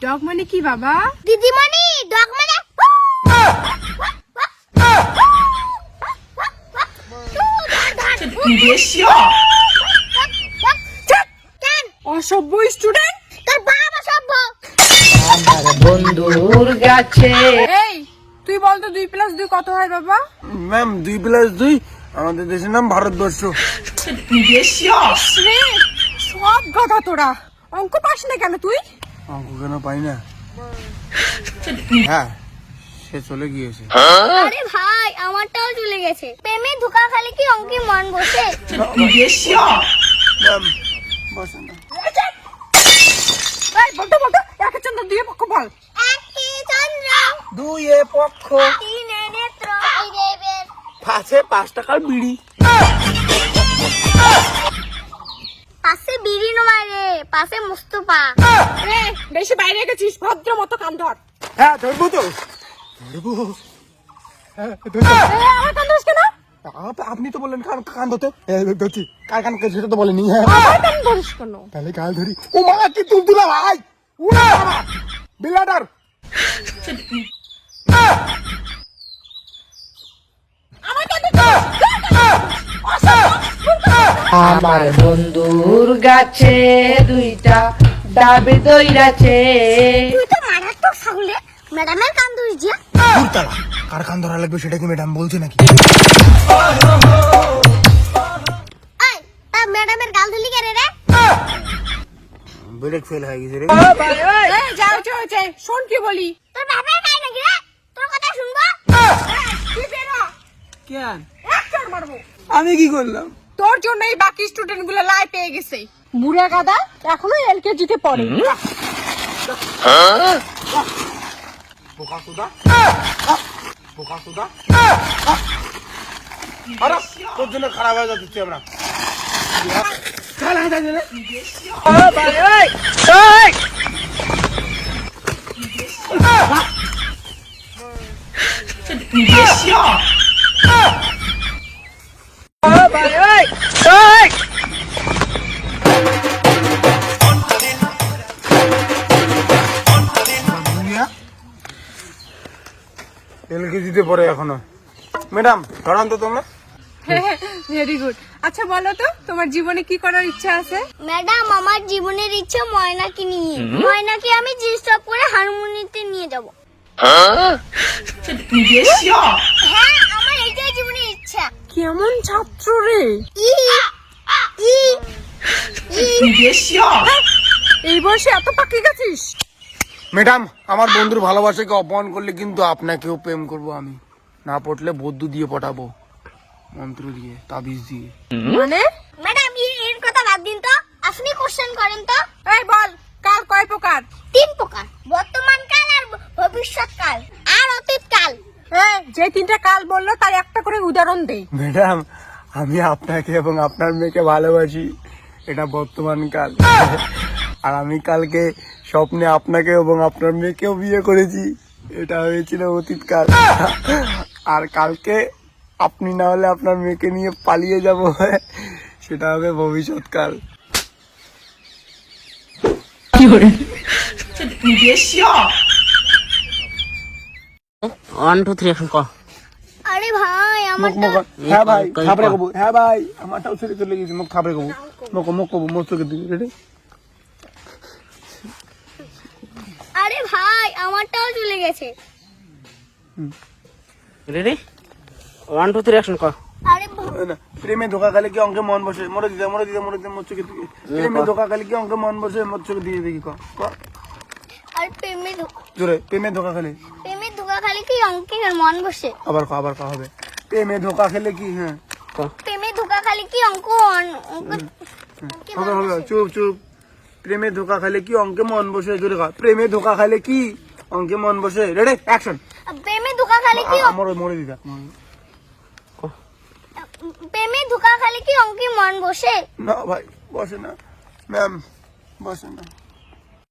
Dog মানে কি বাবা? দিদিমণি ডগ মানে অসভ্য স্টুডেন্ট। তোর বাপ অসভ্য। আমার বন্ধুর গাছে। এই তুই বল তো 2+2 কত হয় বাবা? ম্যাম 2+2 আমাদের দেশের নাম ভারতবর্ষ। রে সব গাধা তোরা, অঙ্ক পাস না কেন তুই? অঙ্ক কেন পাই না? হ্যাঁ সে চলে গিয়েছে। আরে ভাই আমারটাও চলে গেছে। প্রেমে ধোকা খালি কি অঙ্কে মন বসে? ম্যাম বসে না। এই বলতে বলতে একে চন্দ্র দিয়ে পক্ষ বল। একে চন্দ্র দুয়ে পক্ষ তিনে নেত্র এই দেবের পাশে 5 টাকার বিড়ি। পাশে বিড়ি নয় রে, পাশে মুস্তফা। রে বেশি বাইরে গেছিস, ভদ্র মতো কান ধর। হ্যাঁ ধরবো তো ধরবো। হ্যাঁ এই আমার কান ধরিস কেন? আপনি তো বললেন কান ধরতে, ধরছি। কার কান সেটা তো বলেনি। হ্যাঁ আমার কান ধরিস কেন? তাহলে কাল ধরি। ও মা কি তুলতুলা ভাই, উড়া বাবা বিল্লাডার। আমার কান ধরিস। আমার বন্ধুর গাছে 2টা ডাবে দইরাছে। তুই তো মারাত্মক ছাগলে। ম্যাডামের কান ধরিস যে। তুলতলা কার কান ধরা লাগবে সেটা কি ম্যাডাম বলছে নাকি? এই তা ম্যাডামের গাল ধরলি কেন রে? ব্রেক ফেল হয়ে গেছে রে। এই যাও যাও যাও, শোন কি বলি। তোর বাপের গাল নাকি রে? তোর কথা শুনবো? তুই বেরো, কেন এক চড় মারবো। আমি কি করলাম? তোর জন্য এই বাকি স্টুডেন্ট গুলো লাই পেয়ে গেছে। বুড়া গাদা এখনো LKG তে পড়ে। বোকা সুদা বোকা সুদা। আরে তোর জন্য খারাপ হয়ে যাচ্ছে আমরা। এলকেজিতে পড়ে এখনো। ম্যাডাম ধরান তো তোমরা। Very good. আচ্ছা বলো তো তোমার জীবনে কি করার ইচ্ছা আছে? ম্যাডাম আমার জীবনের ইচ্ছা ময়নাকে নিয়ে। ময়নাকে আমি জিস্টপ করে হারমোনিতে নিয়ে যাব। হ্যাঁ আমার এটাই জীবনের ইচ্ছা। কেমন ছাত্র রে? ই ই এই বয়সে এত পাকি গেছিস? ম্যাডাম আমার বন্ধুর ভালোবাসাকে অপমান করলে কিন্তু আপনাকেও প্রেম করব আমি। না পটলে বদ্যু দিয়ে পটাবো, মন্ত্র দিয়ে, তাবিজ দিয়ে। মানে? ম্যাডাম এর কথা বাদ দিন তো, আপনি কোশ্চেন করেন তো। এই বল কাল কয় প্রকার? 3 প্রকার, বর্তমান কাল আর ভবিষ্যৎ কাল আর অতীত কাল। যে 3টা কাল বললো তার একটা করে উদাহরণ দে। ম্যাডাম আমি আপনাকে এবং আপনার মেয়েকে ভালোবাসি, এটা বর্তমান কাল। আর আমি কালকে স্বপ্নে আপনাকে এবং আপনার মেয়েকেও বিয়ে করেছি, এটা হয়েছিল অতীতকাল। আর কালকে আপনি না হলে আপনার মেয়েকে নিয়ে পালিয়ে যাব, সেটা হবে ভবিষ্যৎকাল। 1 2 3 এখন কর। আরে ভাই আমার হ্যাঁ ভাই খাবরে কবু, হ্যাঁ ভাই আমারটাও ছেড়ে চলে গেছে, মুখ খাবরে কবু, মুখ কবু মোস্তকে দিবি। রেডি? আরে ভাই আমারটাও চলে গেছে। রেডি 1 2 3 অ্যাকশন কর। আরে না, প্রেমে ধোকা খালে কি অঙ্কে মন বসে? মরে দিতে মোর চোখে দিকে। প্রেমে ধোকা খালে কি অঙ্কে মন বসে? মোর চোখে দিয়ে দেখি ক আর প্রেমে জোরে। প্রেমে ধোকা খেলে খালি কি অঙ্কে মন বসে? আবার ক হবে। প্রেমে ধোকা খেলে কি? হ্যাঁ প্রেমে ধোকা খালি কি হবে। চুপ। প্রেমে ধোকা খালে কি অঙ্কে মন বসে? জোরে ক। প্রেমে ধোকা খালে কি অঙ্কে মন বসে? Ready action. প্রেমে ধোকা খালি কি মরে দিদা। প্রেমে ধোকা খালি কি অঙ্কে মন বসে? না ভাই বসে না, ম্যাম বসে না।